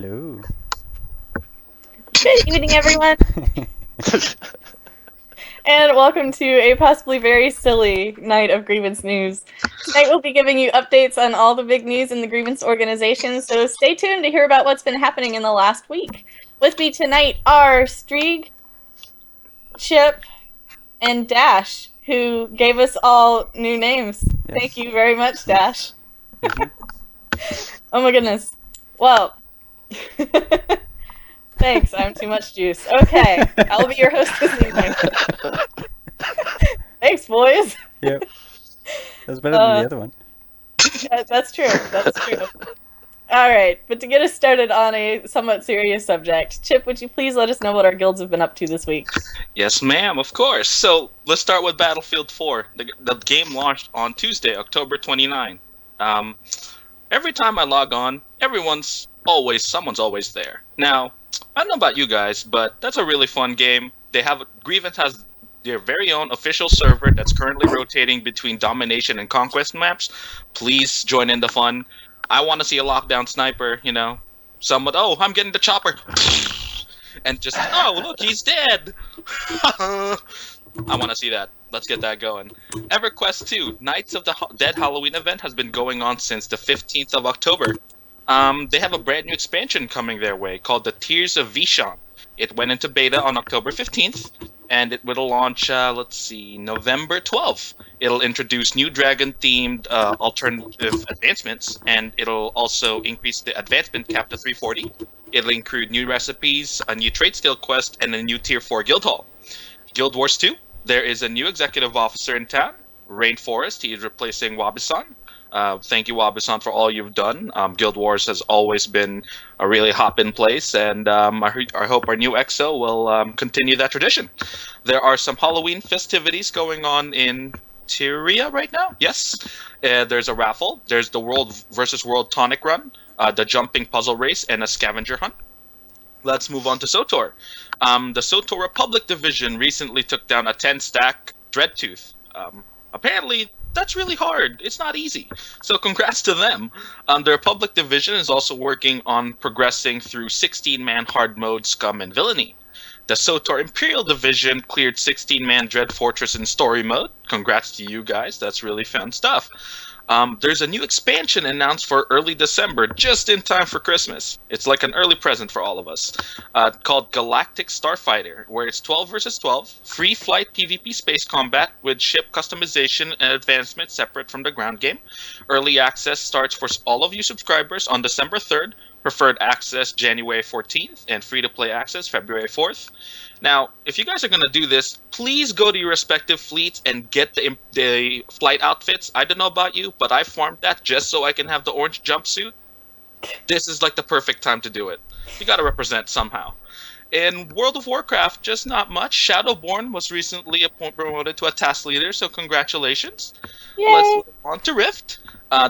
Hello. Good evening, everyone, and welcome to a possibly very silly night of Grievance news. Tonight we'll be giving you updates on all the big news in the Grievance organization, so stay tuned to hear about what's been happening in the last week. With me tonight are Strieg, Chip, and Dash, who gave us all new names. Yes. Thank you very much, Dash. Mhm. Oh my goodness. Well, thanks, I'm too much juice. Okay, I'll be your host this evening. Thanks, boys. Yep. That's better than the other one. That's true. That's true. All right, but to get us started on a somewhat serious subject, Chip, would you please let us know what our guilds have been up to this week? Yes, ma'am, of course. So let's start with Battlefield 4. The game launched on Tuesday, October 29. Um, every time I log on, someone's always there. Now, I don't know about you guys, but that's a really fun game. Grievance has their very own official server that's currently rotating between domination and conquest maps. Please join in the fun. I want to see a lockdown sniper, someone, oh, I'm getting the chopper. And just, oh, look, he's dead. I want to see that. Let's get that going. EverQuest 2, Knights of the Dead Halloween event has been going on since the 15th of October. They have a brand new expansion coming their way called the Tears of Vishan. It went into beta on October 15th, and it will launch, November 12th. It'll introduce new dragon-themed alternative advancements, and it'll also increase the advancement cap to 340. It'll include new recipes, a new trade skill quest, and a new Tier 4 guild hall. Guild Wars 2, there is a new executive officer in town, Rainforest. He is replacing Wabi-san. Thank you, Wabi-san, for all you've done. Guild Wars has always been a really hop-in place, and I hope our new EXO will continue that tradition. There are some Halloween festivities going on in Tyria right now. Yes, there's a raffle. There's the World versus World Tonic Run, the jumping puzzle race, and a scavenger hunt. Let's move on to SOTOR. The SOTOR Republic division recently took down a 10-stack Dreadtooth. Apparently, that's really hard. It's not easy. So congrats to them. The Republic division is also working on progressing through 16-man hard mode Scum and Villainy. The SOTOR Imperial Division cleared 16-man Dread Fortress in story mode. Congrats to you guys. That's really fun stuff. There's a new expansion announced for early December, just in time for Christmas. It's like an early present for all of us, called Galactic Starfighter, where it's 12 versus 12, free flight PvP space combat with ship customization and advancement separate from the ground game. Early access starts for all of you subscribers on December 3rd, preferred access January 14th, and free-to-play access February 4th. Now, if you guys are going to do this, please go to your respective fleets and get the flight outfits. I don't know about you, but I farmed that just so I can have the orange jumpsuit. This is like the perfect time to do it. You got to represent somehow. In World of Warcraft, just not much. Shadowborn was recently promoted to a task leader, so congratulations. Yay! Let's move on to Rift.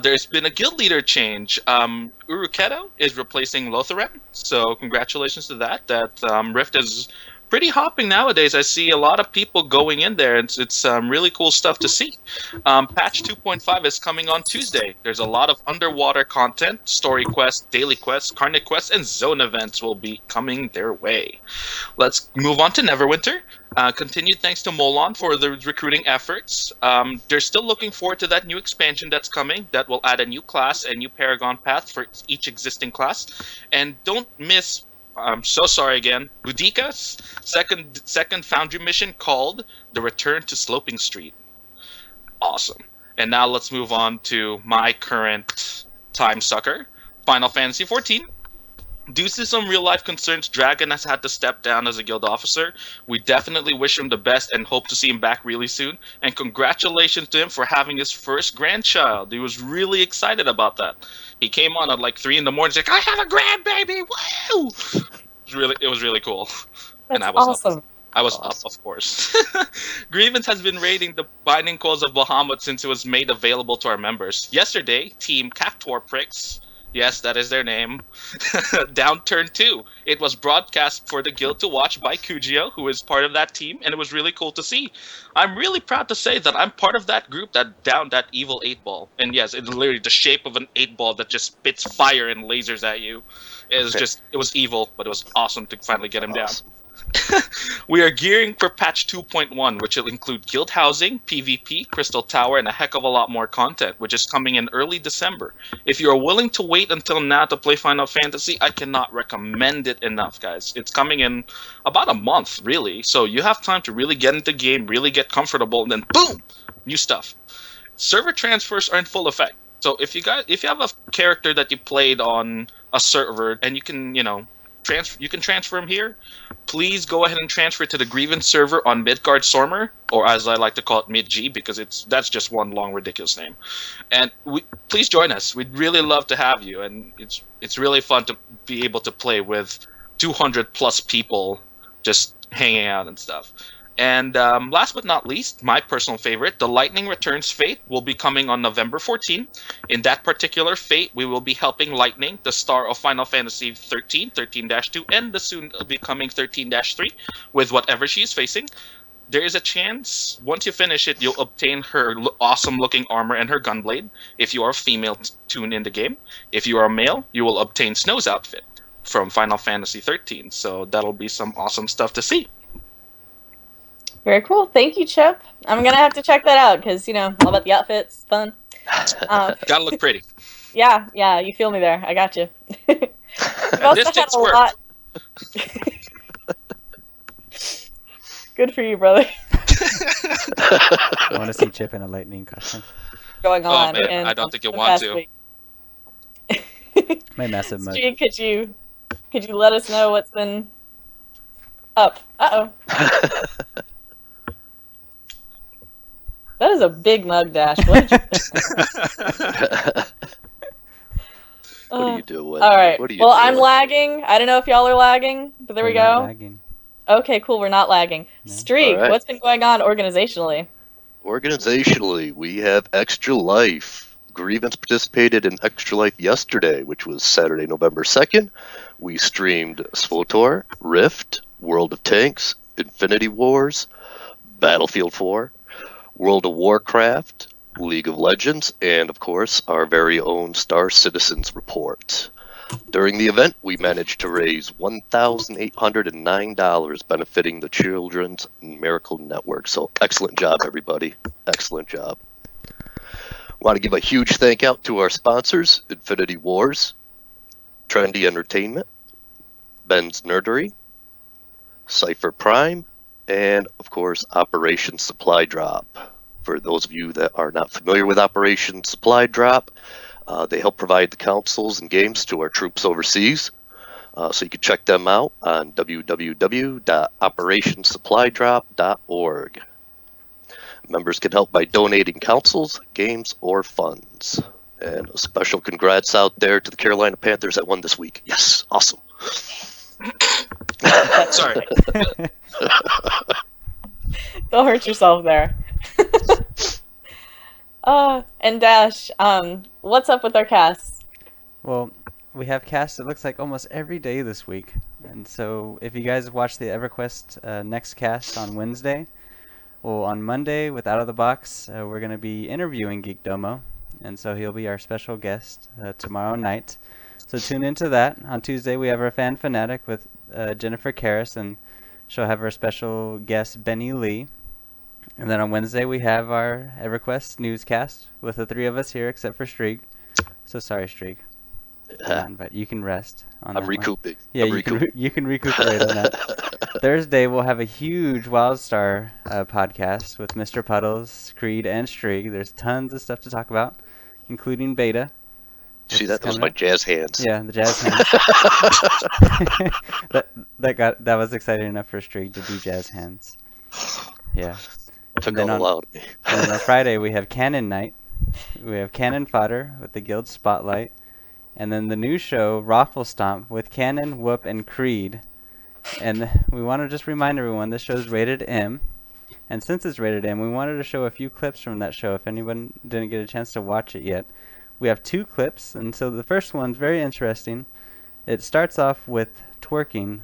There's been a guild leader change. Uruketo is replacing Lotharen, so congratulations to that. Rift is pretty hopping nowadays. I see a lot of people going in there. It's really cool stuff to see. Patch 2.5 is coming on Tuesday. There's a lot of underwater content, story quests, daily quests, carnage quests, and zone events will be coming their way. Let's move on to Neverwinter. Continued thanks to Molon for the recruiting efforts. They're still looking forward to that new expansion that's coming that will add a new class and new Paragon path for each existing class. And don't miss, I'm so sorry again, Budika's second Foundry mission called The Return to Sloping Street. Awesome. And now let's move on to my current time sucker, Final Fantasy XIV. Due to some real-life concerns, Dragon has had to step down as a guild officer. We definitely wish him the best and hope to see him back really soon. And congratulations to him for having his first grandchild. He was really excited about that. He came on at like 3 in the morning, he's like, I have a grandbaby! Woo! It was really cool. That's And I was awesome. up. I was up, of course. Grievance has been raiding the Binding Coils of Bahamut since it was made available to our members. Yesterday, Team Cactuar Pricks Yes, that is their name. Downturn 2. It was broadcast for the guild to watch by Kujio, who is part of that team, and it was really cool to see. I'm really proud to say that I'm part of that group that downed that evil 8-ball. And yes, it's literally the shape of an 8-ball that just spits fire and lasers at you. It was evil, but it was awesome to finally get him down. Awesome. We are gearing for patch 2.1, which will include guild housing, PvP, Crystal Tower, and a heck of a lot more content, which is coming in early December. If you are willing to wait until now to play Final Fantasy, I cannot recommend it enough, guys. It's coming in about a month, really, so you have time to really get into the game, really get comfortable, and then boom, new stuff. Server transfers are in full effect. So if you have a character that you played on a server and you can, transfer him here, please go ahead and transfer to the Grievance server on Midgard Sormer, or as I like to call it, Mid-G, because that's just one long ridiculous name. And please join us. We'd really love to have you, and it's really fun to be able to play with 200 plus people just hanging out and stuff. And last but not least, my personal favorite, the Lightning Returns Fate will be coming on November 14. In that particular fate, we will be helping Lightning, the star of Final Fantasy 13, 13-2, and the soon-becoming 13-3, with whatever she's facing. There is a chance, once you finish it, you'll obtain her awesome-looking armor and her gunblade, if you are a female tune in the game. If you are a male, you will obtain Snow's outfit from Final Fantasy 13, so that'll be some awesome stuff to see. Very cool. Thank you, Chip. I'm going to have to check that out because, all about the outfits. Fun. Gotta look pretty. Yeah, you feel me there. I got you. We've also had a lot. Good for you, brother. I want to see Chip in a lightning costume. Going on. Oh, man, I don't think you'll want to. My massive mug. Street, could you let us know what's been up? Uh-oh. That is a big mug, Dash. What did you What are you doing? All right. What are you Well, doing? I'm lagging. I don't know if y'all are lagging, but there we We're not go. lagging. Okay, cool. We're not lagging. No. Streak, All right. what's been going on organizationally? Organizationally, we have Extra Life. Grievance participated in Extra Life yesterday, which was Saturday, November 2nd. We streamed SWTOR, Rift, World of Tanks, Infinity Wars, Battlefield 4, World of Warcraft, League of Legends, and of course, our very own Star Citizens report. During the event, we managed to raise $1,809 benefiting the Children's Miracle Network. So excellent job, everybody. Excellent job. Want to give a huge thank out to our sponsors, Infinity Wars, Trendy Entertainment, Ben's Nerdery, Cypher Prime, and of course, Operation Supply Drop. For those of you that are not familiar with Operation Supply Drop, they help provide the consoles and games to our troops overseas. So you can check them out on www.operationsupply.drop.org. Members can help by donating consoles, games, or funds. And a special congrats out there to the Carolina Panthers that won this week. Yes, awesome. Sorry. Don't hurt yourself there. And Dash, what's up with our casts? Well, we have casts, it looks like, almost every day this week. And so if you guys watch the EverQuest next cast on Wednesday, well, on Monday with Out of the Box, we're going to be interviewing Geek Domo. And so he'll be our special guest tomorrow night. So tune into that. On Tuesday, we have our Fan Fanatic with Jennifer Karras, and she'll have our special guest, Benny Lee. And then on Wednesday, we have our EverQuest newscast with the three of us here, except for Streak. So sorry, Streak. But you can rest on I'm that recouping. one. Yeah, I'm you can recuperate on that. Thursday, we'll have a huge WildStar podcast with Mr. Puddles, Creed, and Streak. There's tons of stuff to talk about, including beta. See, that was my jazz hands. Yeah, the jazz hands. that was exciting enough for Streak to do jazz hands. Yeah. Took then all out of me. And then on Friday, we have Cannon Night. We have Cannon Fodder with the Guild Spotlight. And then the new show, Raffle Stomp, with Cannon, Whoop, and Creed. And we want to just remind everyone, this show's rated M. And since it's rated M, we wanted to show a few clips from that show if anyone didn't get a chance to watch it yet. we have 2 clips, and so the first one's very interesting. It starts off with twerking,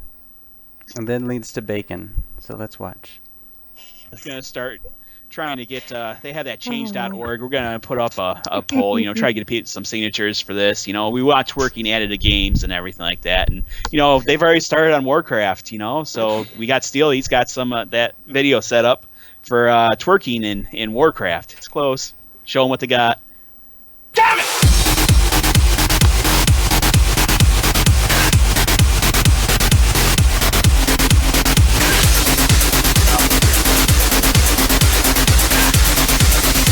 and then leads to bacon. So let's watch. It's going to start trying to get, they have that change.org. We're going to put up a poll, try to get some signatures for this. We want twerking added to games and everything like that. And, they've already started on Warcraft, so we got Steel. He's got some that video set up for twerking in Warcraft. It's close. Show them what they got. Damn it!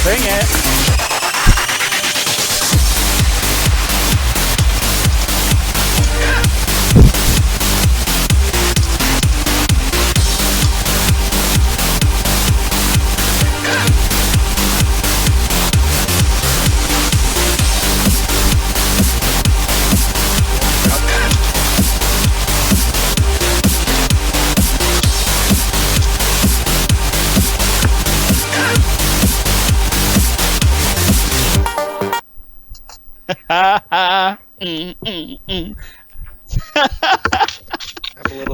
Bring it.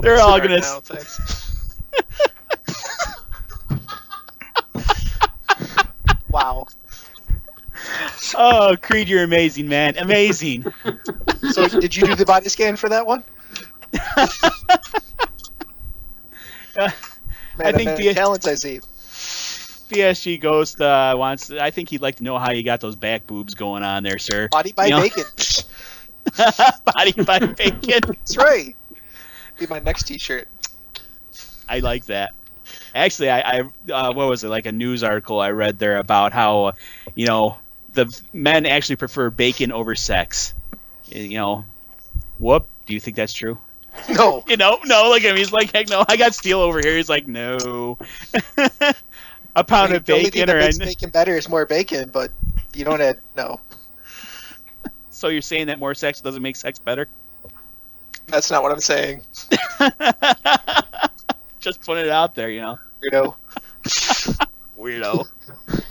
They're all gonna. Now, thanks. Wow. Oh, Creed, you're amazing, man. Amazing. So, did you do the body scan for that one? I think the talents I see. PSG Ghost wants. I think he'd like to know how you got those back boobs going on there, sir. Body by bacon. Body by bacon. That's right. Be my next T-shirt. I like that. Actually, I what was it, like a news article I read there about how, the men actually prefer bacon over sex. Whoop. Do you think that's true? No. No. Look at him. He's like, heck no. I got Steel over here. He's like, no. A pound of bacon or bacon better is more bacon, but you don't add no. So you're saying that more sex doesn't make sex better? That's not what I'm saying. Just put it out there, Weirdo. Weirdo.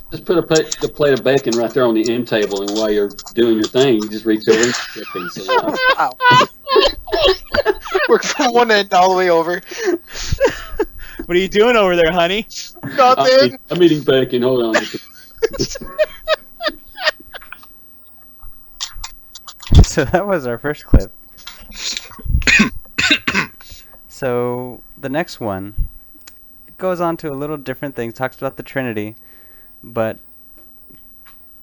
Just put a plate of bacon right there on the end table, and while you're doing your thing, you just reach over and stick it. Wow. Work from one end all the way over. What are you doing over there, honey? Nothing. I'm eating bacon. Hold on. So that was our first clip. So the next one goes on to a little different thing. Talks about the Trinity, but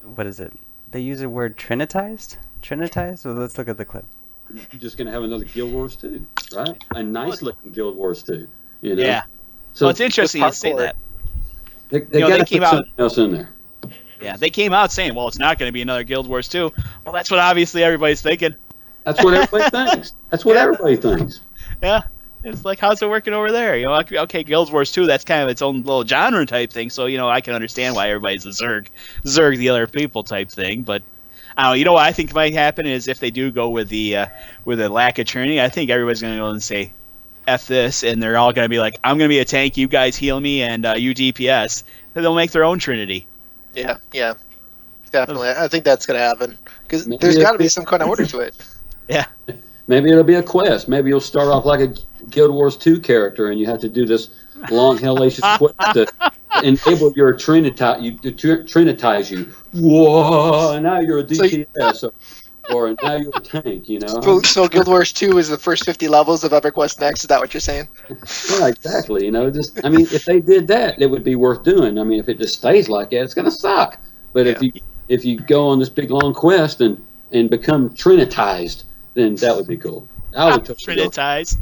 what is it? They use the word trinitized? Trinitized? So let's look at the clip. You're just going to have another Guild Wars 2, right? A nice looking Guild Wars 2. Yeah. So it's interesting to say that. They got to put something else in there. Yeah, they came out saying, well, it's not going to be another Guild Wars 2. Well, that's what obviously everybody's thinking. That's what everybody thinks. That's what everybody thinks. Yeah. It's like, how's it working over there? Okay, Guild Wars 2, that's kind of its own little genre type thing, so, I can understand why everybody's a Zerg the other people type thing, but I don't know. What I think might happen is if they do go with the lack of training, I think everybody's going to go and say, F this, and they're all going to be like, I'm going to be a tank, you guys heal me, and you DPS. Then they'll make their own Trinity. Yeah, definitely. I think that's going to happen, because there's got to be some kind of order to it. Yeah. Maybe it'll be a quest. Maybe you'll start off like a Guild Wars 2 character, and you have to do this long, hellacious quest to enable your trinitize you. Whoa! Now you're a DPS, or now you're a tank. So Guild Wars 2 is the first 50 levels of EverQuest Next. Is that what you're saying? Yeah, exactly. If they did that, it would be worth doing. If it just stays like that, it's gonna suck. But if you go on this big long quest and become trinitized, then that would be cool. I would trinitized.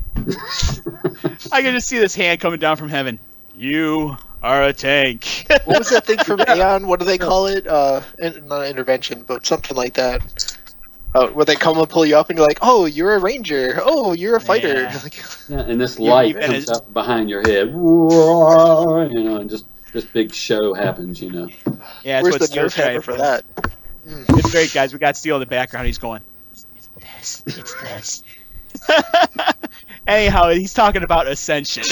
I can just see this hand coming down from heaven. You are a tank. What was that thing from Aeon? What do they call it? Not intervention, but something like that. Where they come and pull you up, and you're like, "Oh, you're a ranger. Oh, you're a fighter." Yeah, and this light comes up behind your head, and just this big show happens. Yeah, where's the nerf hammer for that? It's great, guys. We got Steel in the background. He's going, It's this. Anyhow, he's talking about Ascension.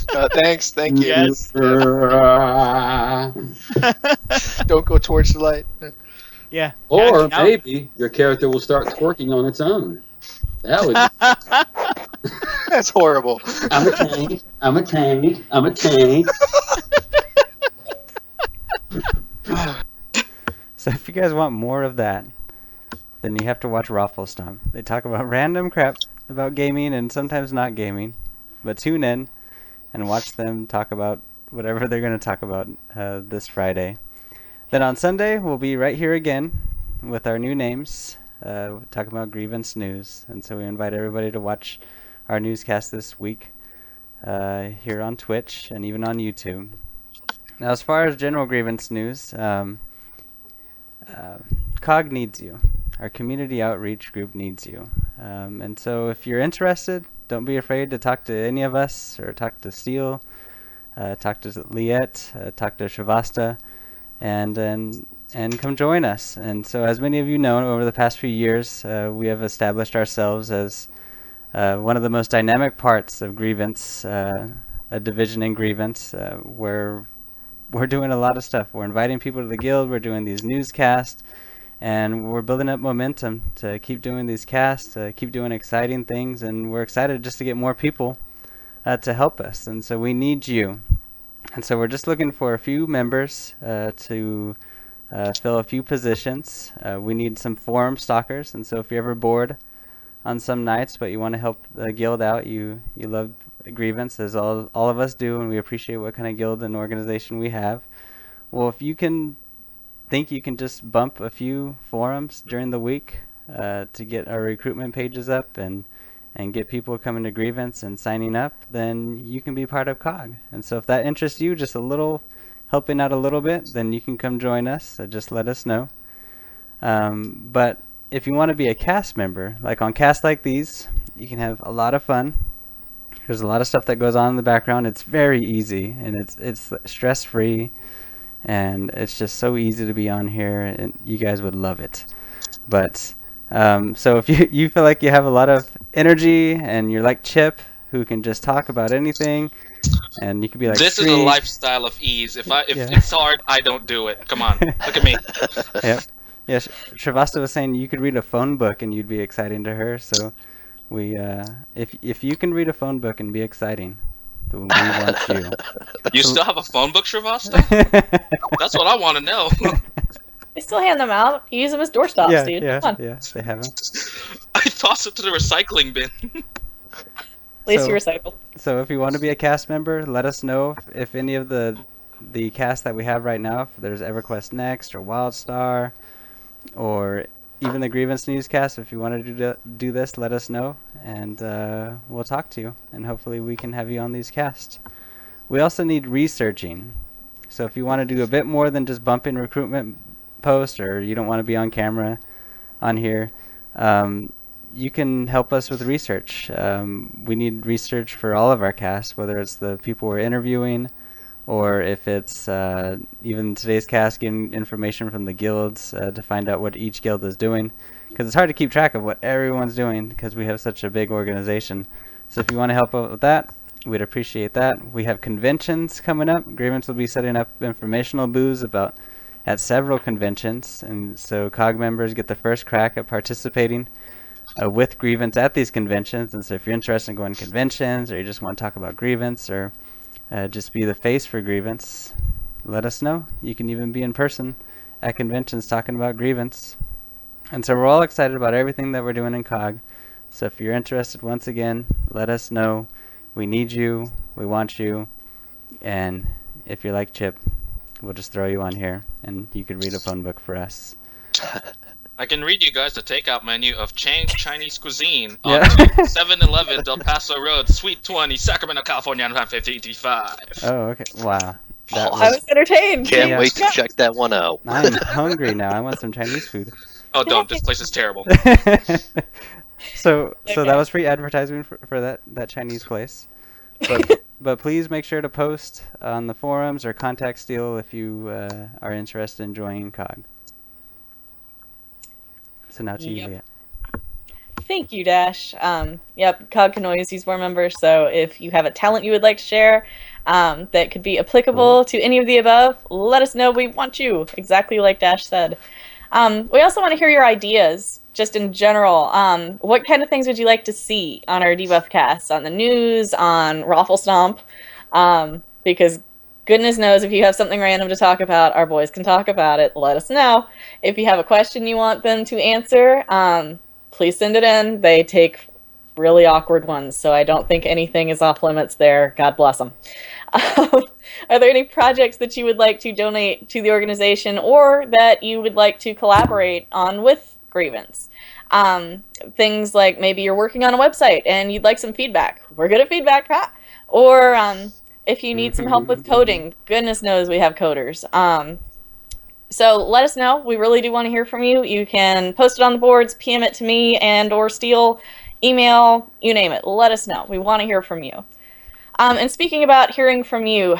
Thank you. Yes. Don't go towards the light. Yeah. Or Now- maybe your character will start twerking on its own. That would. That's horrible. I'm a tank. I'm a tank. I'm a tank. So if you guys want more of that, then you have to watch Rafflestomp. They talk about random crap about gaming and sometimes not gaming, but tune in and watch them talk about whatever they're going to talk about this Friday. Then on Sunday, we'll be right here again with our new names, talking about Grievance news. And so we invite everybody to watch our newscast this week here on Twitch and even on YouTube. Now, as far as general Grievance news, COG needs you. Our community outreach group needs you. And so if you're interested, don't be afraid to talk to any of us or talk to Steele, talk to Liette, talk to Shrivasta, and come join us. And so as many of you know, over the past few years, we have established ourselves as one of the most dynamic parts of Grievance, a division in Grievance, where we're doing a lot of stuff. We're inviting people to the guild, we're doing these newscasts, and we're building up momentum to keep doing these casts, to keep doing exciting things, and we're excited just to get more people to help us. And so we need you. And so we're just looking for a few members to fill a few positions. We need some forum stalkers, and so if you're ever bored on some nights but you want to help the guild out, you love Grievance, as all of us do, and we appreciate what kind of guild and organization we have. Well, if you can think you can just bump a few forums during the week to get our recruitment pages up and get people coming to Grievance and signing up, then you can be part of COG. And so if that interests you, just a little, helping out a little bit, then you can come join us. So just let us know. But if you want to be a cast member, like on casts like these, you can have a lot of fun. There's a lot of stuff that goes on in the background. It's very easy, and it's stress-free, and it's just so easy to be on here, and you guys would love it. But so if you feel like you have a lot of energy and you're like Chip, who can just talk about anything, and you could be like, this is a lifestyle of ease. If it's hard, I don't do it. Come on, look at me. Yep. Yeah, Shrivasta was saying you could read a phone book and you'd be exciting to her. So we, if you can read a phone book and be exciting, then we want you. You still have a phone book, Shrivasta? That's what I want to know. They still hand them out. You use them as doorstops, dude. Come on. Yeah, they have them. I toss it to the recycling bin. At least you recycle. So if you want to be a cast member, let us know if any of the casts that we have right now, if there's EverQuest Next or WildStar, or even the Grievance newscast. If you want to do this, let us know, and we'll talk to you, and hopefully we can have you on these casts. We also need researching. So if you want to do a bit more than just bumping recruitment posts, or you don't want to be on camera on here, you can help us with research. We need research for all of our casts, whether it's the people we're interviewing, or if it's even today's cast, getting information from the guilds to find out what each guild is doing, because it's hard to keep track of what everyone's doing because we have such a big organization. So if you want to help out with that, we'd appreciate that. We have conventions coming up. Grievance will be setting up informational booths at several conventions, and so COG members get the first crack at participating with Grievance at these conventions. And so if you're interested in going to conventions, or you just want to talk about Grievance, or just be the face for Grievance, let us know. You can even be in person at conventions talking about Grievance. And so we're all excited about everything that we're doing in COG. So if you're interested, once again, let us know. We need you. We want you. And if you're like Chip, we'll just throw you on here, and you can read a phone book for us. I can read you guys the takeout menu of Chang's Chinese Cuisine Yeah. on 7-Eleven Del Paso Road, Suite 20, Sacramento, California, 95085. Oh, okay. Wow. That I was entertained. Can't Yeah. wait to check that one out. I'm hungry now. I want some Chinese food. Oh, don't. This place is terrible. So Okay. that was free advertising for that Chinese place. But please make sure to post on the forums or contact Steele if you are interested in joining COG. So now to you, Yep. Leah. Thank you, Dash. Yep, COG can always use more members, so if you have a talent you would like to share that could be applicable to any of the above, let us know. We want you, exactly like Dash said. We also want to hear your ideas, just in general. What kind of things would you like to see on our Debuff cast, on the news, on Raffle Stomp? Because goodness knows if you have something random to talk about, our boys can talk about it. Let us know. If you have a question you want them to answer, please send it in. They take really awkward ones, so I don't think anything is off limits there. God bless them. Are there any projects that you would like to donate to the organization or that you would like to collaborate on with Grievance? Things like maybe you're working on a website and you'd like some feedback. We're good at feedback, huh? Or if you need some help with coding, goodness knows we have coders. So let us know. We really do want to hear from you. You can post it on the boards, PM it to me and or Steele, email, you name it. Let us know. We want to hear from you. And speaking about hearing from you,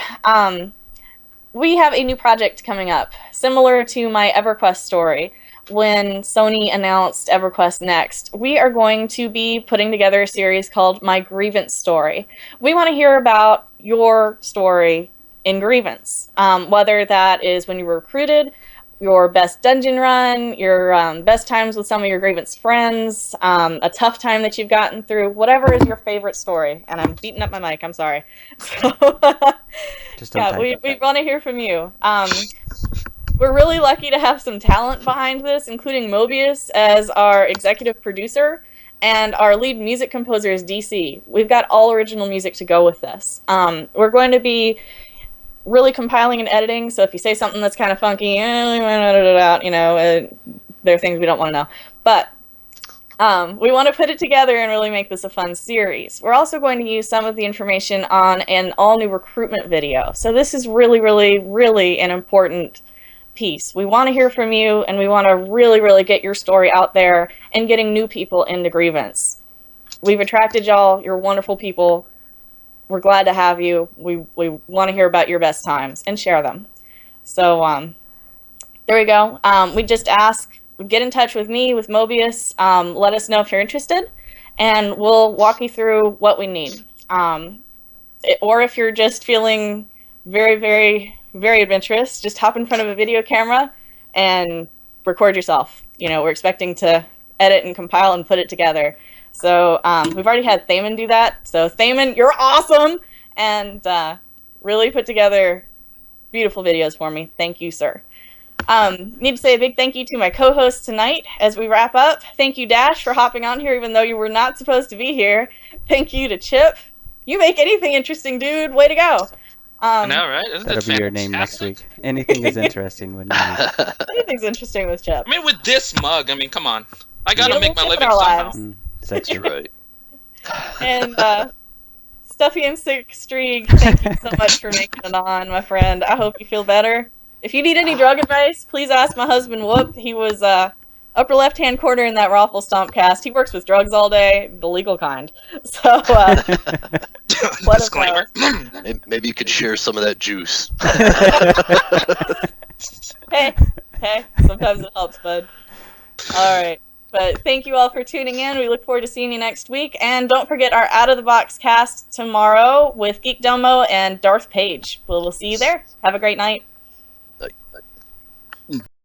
we have a new project coming up, similar to my EverQuest story. When Sony announced EverQuest Next, we are going to be putting together a series called My Grievance Story. We want to hear about your story in Grievance, whether that is when you were recruited, your best dungeon run, your best times with some of your Grievance friends, a tough time that you've gotten through, whatever is your favorite story. And I'm beating up my mic, I'm sorry. So, Just don't yeah, type. we want to hear from you. We're really lucky to have some talent behind this, including Mobius as our executive producer, and our lead music composer is DC. We've got all original music to go with this. We're going to be really compiling and editing, so if you say something that's kind of funky, you know, there are things we don't want to know. But we want to put it together and really make this a fun series. We're also going to use some of the information on an all-new recruitment video. So this is really, really, really an important piece. We want to hear from you, and we want to really, really get your story out there and getting new people into Grievance. We've attracted y'all. You're wonderful people. We're glad to have you. We want to hear about your best times and share them. So there we go. We just ask, get in touch with me, with Mobius. Let us know if you're interested, and we'll walk you through what we need. Or if you're just feeling very, very, very adventurous, just hop in front of a video camera and record yourself. You know, we're expecting to edit and compile and put it together. So we've already had Thaman do that. So Thaman, you're awesome, and really put together beautiful videos for me. Thank you, sir. Need to say a big thank you to my co-host tonight as we wrap up. Thank you, Dash, for hopping on here even though you were not supposed to be here. Thank you to Chip. You make anything interesting, dude. Way to go. I know, right? Isn't That'll it be your name next week. Anything is interesting when you Anything's interesting with Chip. I mean, with this mug, I mean, come on. I gotta Yeah, make my we'll chip living in our somehow. lives. sexy. Right. And Stuffy and Sick Streak, thank you so much for making it on, my friend. I hope you feel better. If you need any drug advice, please ask my husband Whoop. He was upper left-hand corner in that Raffle Stomp cast. He works with drugs all day, the legal kind. So Disclaimer. Maybe you could share some of that juice. hey, sometimes it helps, bud. All right. But thank you all for tuning in. We look forward to seeing you next week. And don't forget our Out of the Box cast tomorrow with Geek Domo and Darth Page. We'll see you there. Have a great night.